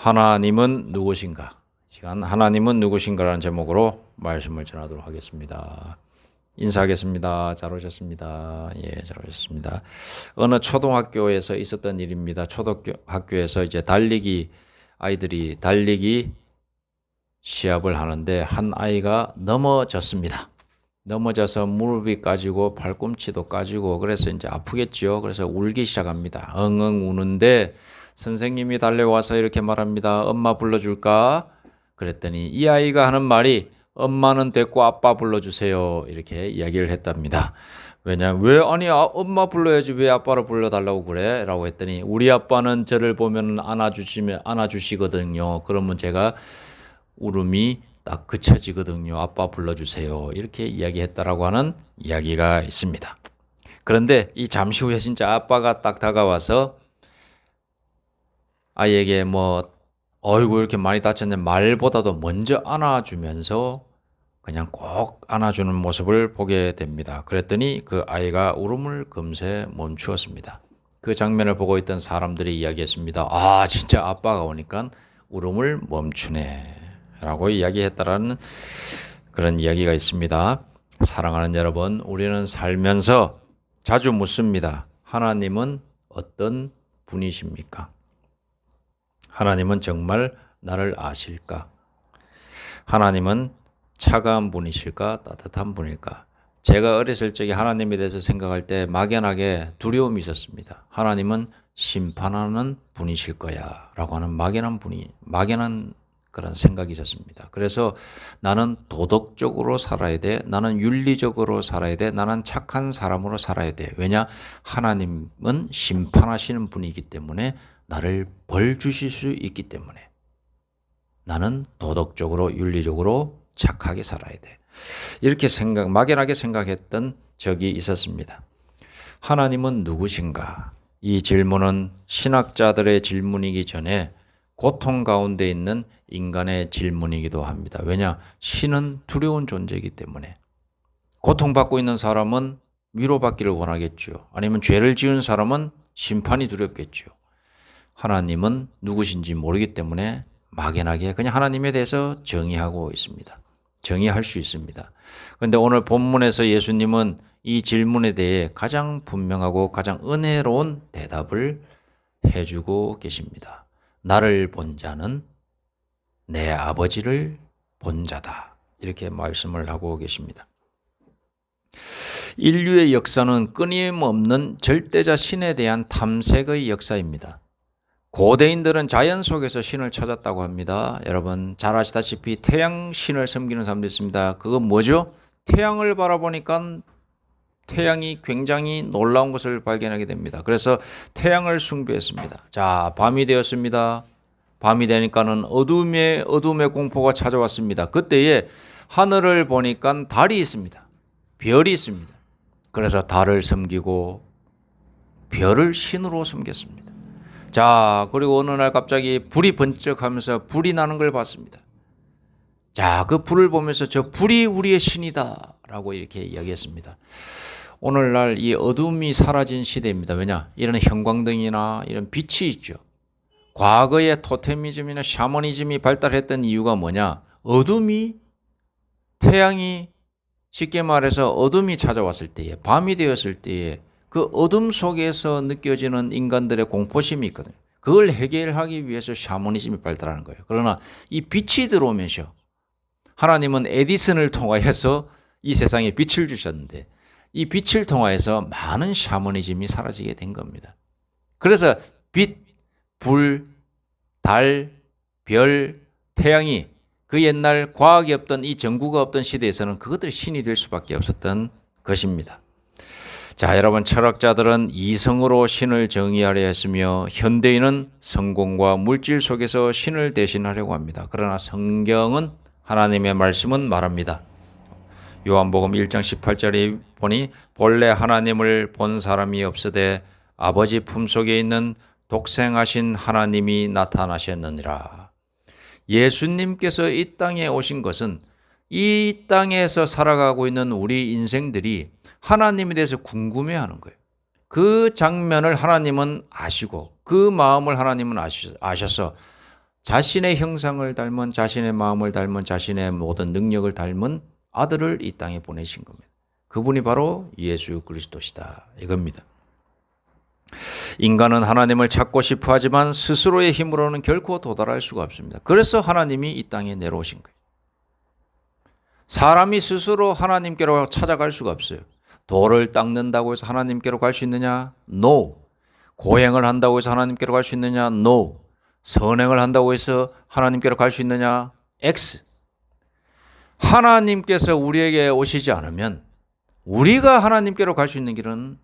하나님은 누구신가? 시간 하나님은 누구신가라는 제목으로 말씀을 전하도록 하겠습니다. 인사하겠습니다. 잘 오셨습니다. 예, 잘 오셨습니다. 어느 초등학교에서 있었던 일입니다. 초등학교에서 이제 아이들이 달리기 시합을 하는데 한 아이가 넘어졌습니다. 넘어져서 무릎이 까지고 팔꿈치도 까지고 그래서 이제 아프겠죠. 그래서 울기 시작합니다. 엉엉 우는데 선생님이 달려와서 이렇게 말합니다. 엄마 불러줄까? 그랬더니 이 아이가 하는 말이 엄마는 됐고 아빠 불러주세요. 이렇게 이야기를 했답니다. 엄마 불러야지 왜 아빠를 불러달라고 그래? 라고 했더니 우리 아빠는 저를 보면 안아주시거든요. 그러면 제가 울음이 딱 그쳐지거든요. 아빠 불러주세요. 이렇게 이야기했다라고 하는 이야기가 있습니다. 그런데 이 잠시 후에 진짜 아빠가 딱 다가와서 아이에게 어이구 이렇게 많이 다쳤는데 말보다도 먼저 안아주면서 그냥 꼭 안아주는 모습을 보게 됩니다. 그랬더니 그 아이가 울음을 금세 멈추었습니다. 그 장면을 보고 있던 사람들이 이야기했습니다. 아, 진짜 아빠가 오니까 울음을 멈추네 라고 이야기했다라는 그런 이야기가 있습니다. 사랑하는 여러분, 우리는 살면서 자주 묻습니다. 하나님은 어떤 분이십니까? 하나님은 정말 나를 아실까? 하나님은 차가운 분이실까? 따뜻한 분일까? 제가 어렸을 적에 하나님에 대해서 생각할 때 막연하게 두려움이 있었습니다. 하나님은 심판하는 분이실 거야 라고 하는 막연한 그런 생각이 있었습니다. 그래서 나는 도덕적으로 살아야 돼. 나는 윤리적으로 살아야 돼. 나는 착한 사람으로 살아야 돼. 왜냐? 하나님은 심판하시는 분이기 때문에 나를 벌 주실 수 있기 때문에 나는 도덕적으로 윤리적으로 착하게 살아야 돼. 이렇게 막연하게 생각했던 적이 있었습니다. 하나님은 누구신가? 이 질문은 신학자들의 질문이기 전에 고통 가운데 있는 인간의 질문이기도 합니다. 왜냐? 신은 두려운 존재이기 때문에 고통받고 있는 사람은 위로받기를 원하겠죠. 아니면 죄를 지은 사람은 심판이 두렵겠죠. 하나님은 누구신지 모르기 때문에 막연하게 그냥 하나님에 대해서 정의하고 있습니다. 정의할 수 있습니다. 그런데 오늘 본문에서 예수님은 이 질문에 대해 가장 분명하고 가장 은혜로운 대답을 해주고 계십니다. 나를 본 자는 내 아버지를 본 자다. 이렇게 말씀을 하고 계십니다. 인류의 역사는 끊임없는 절대자 신에 대한 탐색의 역사입니다. 고대인들은 자연 속에서 신을 찾았다고 합니다. 여러분 잘 아시다시피 태양 신을 섬기는 사람도 있습니다. 그건 뭐죠? 태양을 바라보니까 태양이 굉장히 놀라운 것을 발견하게 됩니다. 그래서 태양을 숭배했습니다. 자, 밤이 되었습니다. 밤이 되니까는 어둠의 공포가 찾아왔습니다. 그때에 하늘을 보니까 달이 있습니다. 별이 있습니다. 그래서 달을 섬기고 별을 신으로 섬겼습니다. 자, 그리고 어느 날 갑자기 불이 번쩍하면서 불이 나는 걸 봤습니다. 자, 그 불을 보면서 저 불이 우리의 신이다 라고 이렇게 이야기했습니다. 오늘날 이 어둠이 사라진 시대입니다. 왜냐? 이런 형광등이나 이런 빛이 있죠. 과거에 토테미즘이나 샤머니즘이 발달했던 이유가 뭐냐? 태양이 쉽게 말해서 어둠이 찾아왔을 때에, 밤이 되었을 때에 그 어둠 속에서 느껴지는 인간들의 공포심이 있거든요. 그걸 해결하기 위해서 샤머니즘이 발달하는 거예요. 그러나 이 빛이 들어오면서 하나님은 에디슨을 통하여서 이 세상에 빛을 주셨는데 이 빛을 통하여서 많은 샤머니즘이 사라지게 된 겁니다. 그래서 빛, 불, 달, 별, 태양이 그 옛날 과학이 없던 이 전구가 없던 시대에서는 그것들이 신이 될 수밖에 없었던 것입니다. 자, 여러분 철학자들은 이성으로 신을 정의하려 했으며 현대인은 성공과 물질 속에서 신을 대신하려고 합니다. 그러나 성경은 하나님의 말씀은 말합니다. 요한복음 1장 18절에 보니 본래 하나님을 본 사람이 없으되 아버지 품속에 있는 독생하신 하나님이 나타나셨느니라. 예수님께서 이 땅에 오신 것은 이 땅에서 살아가고 있는 우리 인생들이 하나님에 대해서 궁금해하는 거예요. 그 장면을 하나님은 아시고 그 마음을 하나님은 아셔서 자신의 형상을 닮은, 자신의 마음을 닮은, 자신의 모든 능력을 닮은 아들을 이 땅에 보내신 겁니다. 그분이 바로 예수 그리스도시다 이겁니다. 인간은 하나님을 찾고 싶어 하지만 스스로의 힘으로는 결코 도달할 수가 없습니다. 그래서 하나님이 이 땅에 내려오신 거예요. 사람이 스스로 하나님께로 찾아갈 수가 없어요. 돌을 닦는다고 해서 하나님께로 갈 수 있느냐? No. 고행을 한다고 해서 하나님께로 갈 수 있느냐? No. 선행을 한다고 해서 하나님께로 갈 수 있느냐? X. 하나님께서 우리에게 오시지 않으면 우리가 하나님께로 갈 수 있는 길은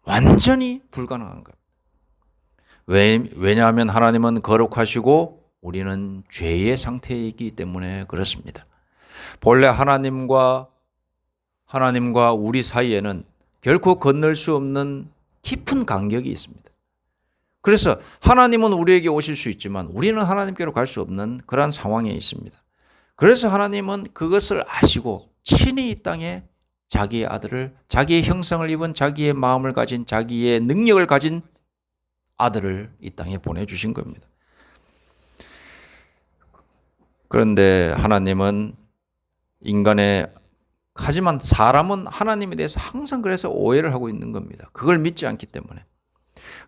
완전히 불가능한 겁니다. 왜냐하면 하나님은 거룩하시고 우리는 죄의 상태이기 때문에 그렇습니다. 본래 하나님과 우리 사이에는 결코 건널 수 없는 깊은 간격이 있습니다. 그래서 하나님은 우리에게 오실 수 있지만 우리는 하나님께로 갈 수 없는 그러한 상황에 있습니다. 그래서 하나님은 그것을 아시고 친히 이 땅에 자기의 아들을, 자기의 형상을 입은, 자기의 마음을 가진, 자기의 능력을 가진 아들을 이 땅에 보내주신 겁니다. 그런데 하나님은 하지만 사람은 하나님에 대해서 항상 그래서 오해를 하고 있는 겁니다. 그걸 믿지 않기 때문에.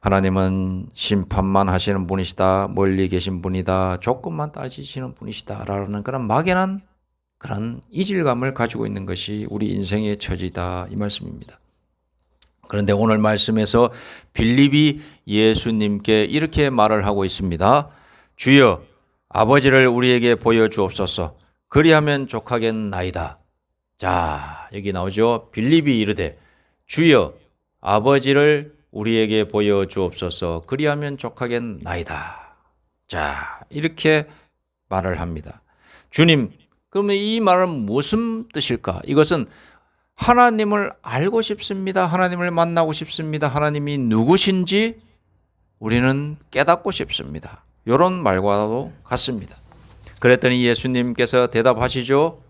하나님은 심판만 하시는 분이시다, 멀리 계신 분이다, 조금만 따지시는 분이시다라는 그런 막연한 그런 이질감을 가지고 있는 것이 우리 인생의 처지다 이 말씀입니다. 그런데 오늘 말씀에서 빌립이 예수님께 이렇게 말을 하고 있습니다. 주여 아버지를 우리에게 보여주옵소서. 그리하면 족하겠나이다. 자, 여기 나오죠. 빌립이 이르되 주여 아버지를 우리에게 보여주옵소서. 그리하면 족하겠나이다. 자, 이렇게 말을 합니다. 주님, 그러면 이 말은 무슨 뜻일까? 이것은 하나님을 알고 싶습니다. 하나님을 만나고 싶습니다. 하나님이 누구신지 우리는 깨닫고 싶습니다. 이런 말과도 같습니다. 그랬더니 예수님께서 대답하시죠.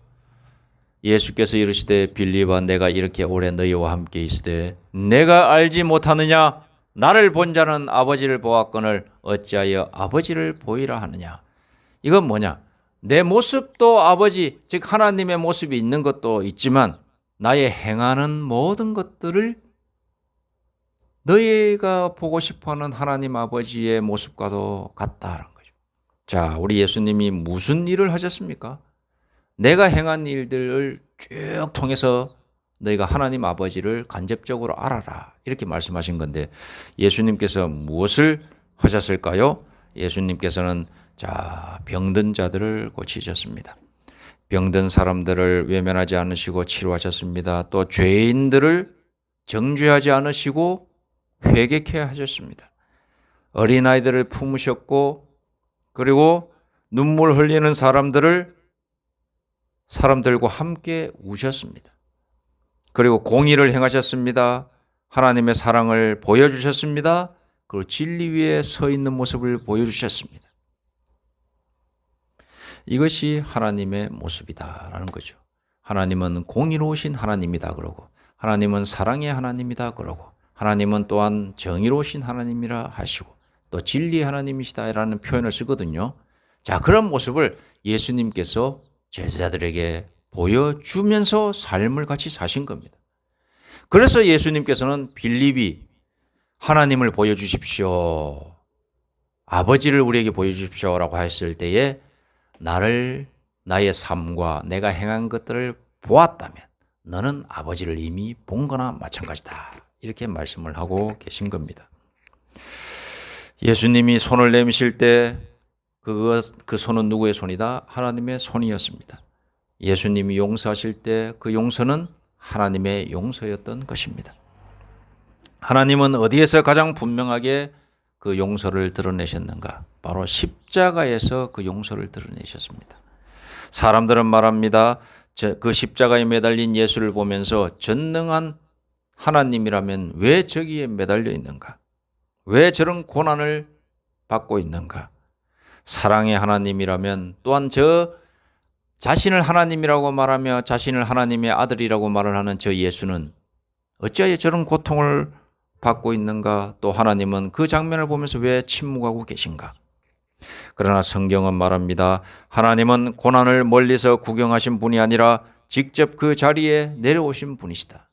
예수께서 이르시되 빌립아 내가 이렇게 오래 너희와 함께 있으되 내가 알지 못하느냐? 나를 본 자는 아버지를 보았거늘 어찌하여 아버지를 보이라 하느냐? 이건 뭐냐? 내 모습도 아버지, 즉 하나님의 모습이 있는 것도 있지만 나의 행하는 모든 것들을 너희가 보고 싶어하는 하나님 아버지의 모습과도 같다는 거죠. 자, 우리 예수님이 무슨 일을 하셨습니까? 내가 행한 일들을 쭉 통해서 너희가 하나님 아버지를 간접적으로 알아라 이렇게 말씀하신 건데 예수님께서 무엇을 하셨을까요? 예수님께서는 병든 자들을 고치셨습니다. 병든 사람들을 외면하지 않으시고 치료하셨습니다. 또 죄인들을 정죄하지 않으시고 회개케 하셨습니다. 어린아이들을 품으셨고 그리고 눈물 흘리는 사람들과 함께 우셨습니다. 그리고 공의를 행하셨습니다. 하나님의 사랑을 보여주셨습니다. 그리고 진리 위에 서 있는 모습을 보여주셨습니다. 이것이 하나님의 모습이다라는 거죠. 하나님은 공의로우신 하나님이다 그러고 하나님은 사랑의 하나님이다 그러고 하나님은 또한 정의로우신 하나님이라 하시고 또 진리의 하나님이시다라는 표현을 쓰거든요. 자, 그런 모습을 예수님께서 제자들에게 보여주면서 삶을 같이 사신 겁니다. 그래서 예수님께서는 빌립이 하나님을 보여주십시오. 아버지를 우리에게 보여주십시오라고 했을 때에 나의 삶과 내가 행한 것들을 보았다면 너는 아버지를 이미 본 거나 마찬가지다. 이렇게 말씀을 하고 계신 겁니다. 예수님이 손을 내미실 때 그 손은 누구의 손이다? 하나님의 손이었습니다. 예수님이 용서하실 때 그 용서는 하나님의 용서였던 것입니다. 하나님은 어디에서 가장 분명하게 그 용서를 드러내셨는가? 바로 십자가에서 그 용서를 드러내셨습니다. 사람들은 말합니다. 그 십자가에 매달린 예수를 보면서 전능한 하나님이라면 왜 저기에 매달려 있는가? 왜 저런 고난을 받고 있는가? 사랑의 하나님이라면 또한 자신을 하나님이라고 말하며 자신을 하나님의 아들이라고 말을 하는 저 예수는 어찌하여 저런 고통을 받고 있는가? 또 하나님은 그 장면을 보면서 왜 침묵하고 계신가? 그러나 성경은 말합니다. 하나님은 고난을 멀리서 구경하신 분이 아니라 직접 그 자리에 내려오신 분이시다.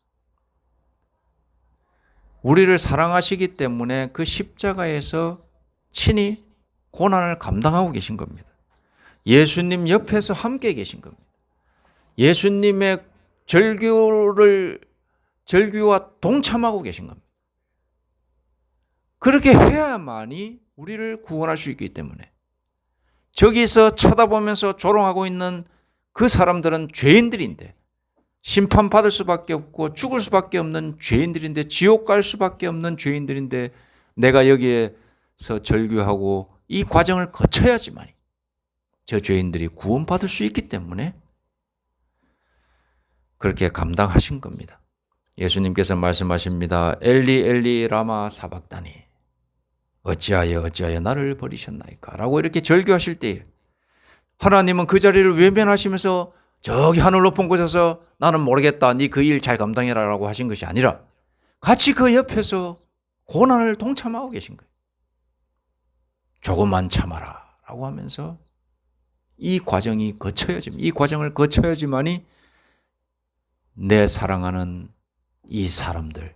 우리를 사랑하시기 때문에 그 십자가에서 친히 고난을 감당하고 계신 겁니다. 예수님 옆에서 함께 계신 겁니다. 예수님의 절규와 동참하고 계신 겁니다. 그렇게 해야만이 우리를 구원할 수 있기 때문에 저기서 쳐다보면서 조롱하고 있는 그 사람들은 죄인들인데 심판받을 수밖에 없고 죽을 수밖에 없는 죄인들인데 지옥 갈 수밖에 없는 죄인들인데 내가 여기에서 절규하고 이 과정을 거쳐야지만 저 죄인들이 구원받을 수 있기 때문에 그렇게 감당하신 겁니다. 예수님께서 말씀하십니다. 엘리 엘리 라마 사박다니 어찌하여 나를 버리셨나이까 라고 이렇게 절규하실 때에 하나님은 그 자리를 외면하시면서 저기 하늘 높은 곳에서 나는 모르겠다 네 그 일 잘 감당해라 라고 하신 것이 아니라 같이 그 옆에서 고난을 동참하고 계신 거예요. 조금만 참아라 라고 하면서 이 과정을 거쳐야지만이 내 사랑하는 이 사람들,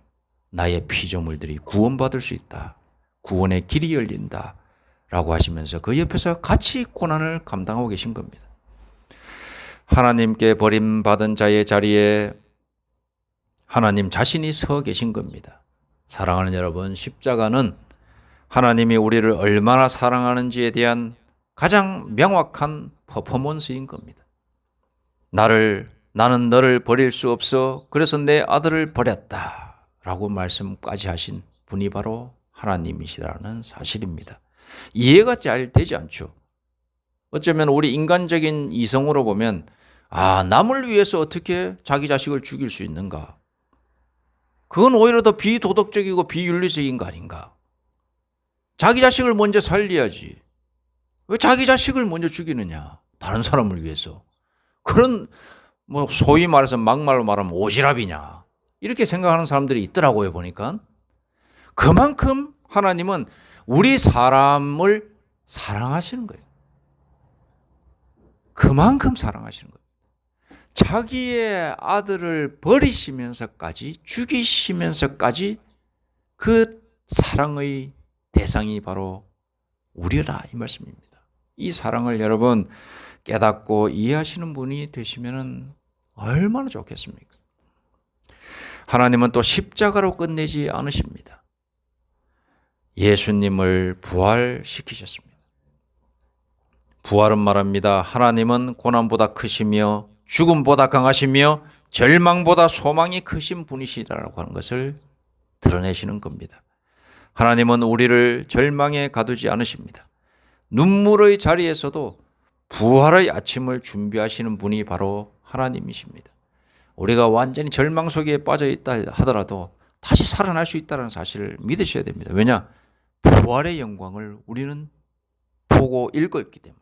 나의 피조물들이 구원받을 수 있다. 구원의 길이 열린다. 라고 하시면서 그 옆에서 같이 고난을 감당하고 계신 겁니다. 하나님께 버림받은 자의 자리에 하나님 자신이 서 계신 겁니다. 사랑하는 여러분, 십자가는 하나님이 우리를 얼마나 사랑하는지에 대한 가장 명확한 퍼포먼스인 겁니다. 나는 너를 버릴 수 없어. 그래서 내 아들을 버렸다. 라고 말씀까지 하신 분이 바로 하나님이시라는 사실입니다. 이해가 잘 되지 않죠. 어쩌면 우리 인간적인 이성으로 보면 남을 위해서 어떻게 자기 자식을 죽일 수 있는가? 그건 오히려 더 비도덕적이고 비윤리적인 거 아닌가? 자기 자식을 먼저 살려야지. 왜 자기 자식을 먼저 죽이느냐? 다른 사람을 위해서. 그런 소위 말해서 막말로 말하면 오지랖이냐? 이렇게 생각하는 사람들이 있더라고요, 보니까. 그만큼 하나님은 우리 사람을 사랑하시는 거예요. 그만큼 사랑하시는 거예요. 자기의 아들을 버리시면서까지 죽이시면서까지 그 사랑의 대상이 바로 우리라 이 말씀입니다. 이 사랑을 여러분 깨닫고 이해하시는 분이 되시면 얼마나 좋겠습니까? 하나님은 또 십자가로 끝내지 않으십니다. 예수님을 부활시키셨습니다. 부활은 말합니다. 하나님은 고난보다 크시며 죽음보다 강하시며 절망보다 소망이 크신 분이시라고 하는 것을 드러내시는 겁니다. 하나님은 우리를 절망에 가두지 않으십니다. 눈물의 자리에서도 부활의 아침을 준비하시는 분이 바로 하나님이십니다. 우리가 완전히 절망 속에 빠져 있다 하더라도 다시 살아날 수 있다는 사실을 믿으셔야 됩니다. 왜냐? 부활의 영광을 우리는 보고 읽었기 때문에.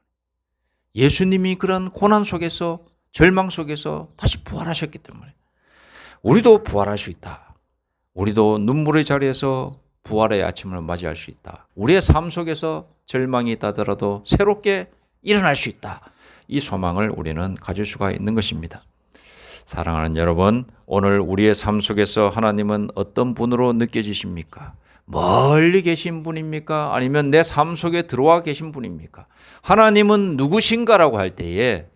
예수님이 그런 고난 속에서 절망 속에서 다시 부활하셨기 때문에 우리도 부활할 수 있다. 우리도 눈물의 자리에서 부활의 아침을 맞이할 수 있다. 우리의 삶 속에서 절망이 있다더라도 새롭게 일어날 수 있다. 이 소망을 우리는 가질 수가 있는 것입니다. 사랑하는 여러분, 오늘 우리의 삶 속에서 하나님은 어떤 분으로 느껴지십니까? 멀리 계신 분입니까? 아니면 내 삶 속에 들어와 계신 분입니까? 하나님은 누구신가라고 할 때에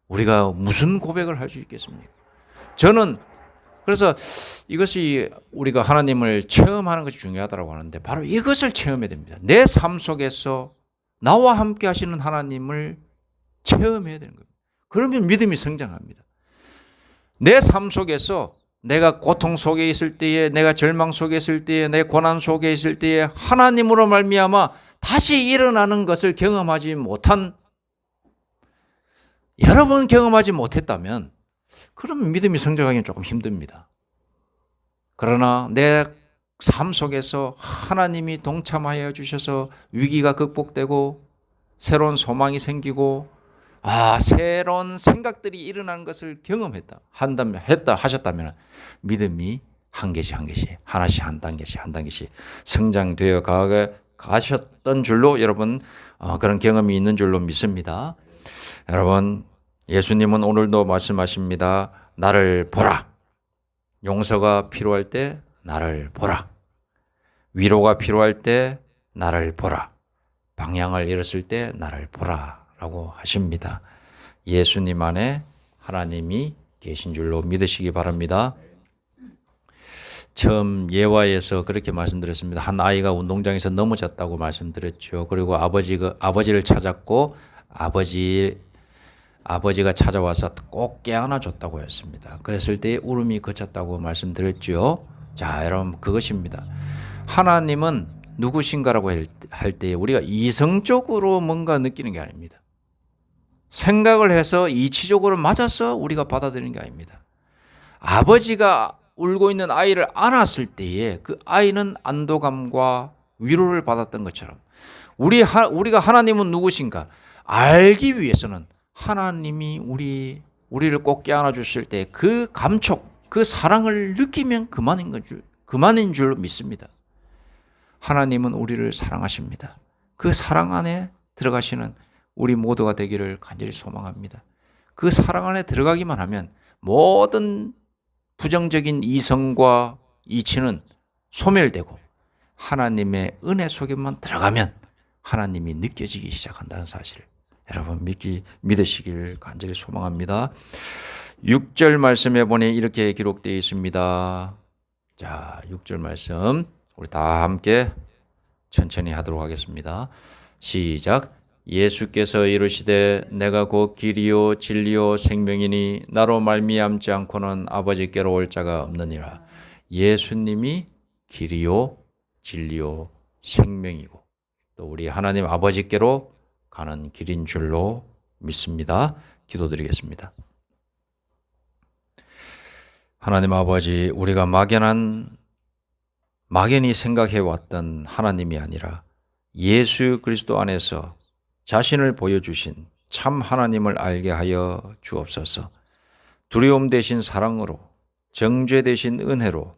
우리가 무슨 고백을 할 수 있겠습니까? 저는 그래서 이것이 우리가 하나님을 체험하는 것이 중요하다고 하는데 바로 이것을 체험해야 됩니다. 내 삶 속에서 나와 함께 하시는 하나님을 체험해야 되는 겁니다. 그러면 믿음이 성장합니다. 내 삶 속에서 내가 고통 속에 있을 때에, 내가 절망 속에 있을 때에, 내 고난 속에 있을 때에 하나님으로 말미암아 다시 일어나는 것을 경험하지 못한, 여러 번 경험하지 못했다면 그러면 믿음이 성장하기는 조금 힘듭니다. 그러나 내 삶 속에서 하나님이 동참하여 주셔서 위기가 극복되고 새로운 소망이 생기고 새로운 생각들이 일어나는 것을 하셨다면 믿음이 한 개씩 하나씩 한 단계씩 성장되어 가게 가셨던 줄로 여러분 그런 경험이 있는 줄로 믿습니다. 여러분, 예수님은 오늘도 말씀하십니다. 나를 보라. 용서가 필요할 때 나를 보라. 위로가 필요할 때 나를 보라. 방향을 잃었을 때 나를 보라 라고 하십니다. 예수님 안에 하나님이 계신 줄로 믿으시기 바랍니다. 처음 예화에서 그렇게 말씀드렸습니다. 한 아이가 운동장에서 넘어졌다고 말씀드렸죠. 그리고 아버지를 찾았고 아버지가 찾아와서 꼭 깨안아줬다고 했습니다. 그랬을 때 울음이 그쳤다고 말씀드렸죠. 자, 여러분, 그것입니다. 하나님은 누구신가라고 할 때 우리가 이성적으로 뭔가 느끼는 게 아닙니다. 생각을 해서 이치적으로 맞아서 우리가 받아들이는 게 아닙니다. 아버지가 울고 있는 아이를 안았을 때에 그 아이는 안도감과 위로를 받았던 것처럼 우리가 하나님은 누구신가 알기 위해서는 하나님이 우리를 꼭 껴안아 주실 때 그 감촉, 그 사랑을 느끼면 그만인 줄 믿습니다. 하나님은 우리를 사랑하십니다. 그 사랑 안에 들어가시는 우리 모두가 되기를 간절히 소망합니다. 그 사랑 안에 들어가기만 하면 모든 부정적인 이성과 이치는 소멸되고 하나님의 은혜 속에만 들어가면 하나님이 느껴지기 시작한다는 사실을 여러분 믿으시길 간절히 소망합니다. 6절 말씀에 보니 이렇게 기록되어 있습니다. 자, 6절 말씀 우리 다 함께 천천히 하도록 하겠습니다. 시작. 예수께서 이르시되 내가 곧 길이요 진리요 생명이니 나로 말미암지 않고는 아버지께로 올 자가 없느니라. 예수님이 길이요 진리요 생명이고 또 우리 하나님 아버지께로 가는 길인 줄로 믿습니다. 기도드리겠습니다. 하나님 아버지, 우리가 막연히 생각해왔던 하나님이 아니라 예수 그리스도 안에서 자신을 보여주신 참 하나님을 알게 하여 주옵소서. 두려움 대신 사랑으로, 정죄 대신 은혜로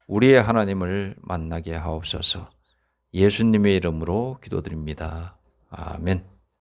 우리의 하나님을 만나게 하옵소서. 예수님의 이름으로 기도드립니다. 아멘.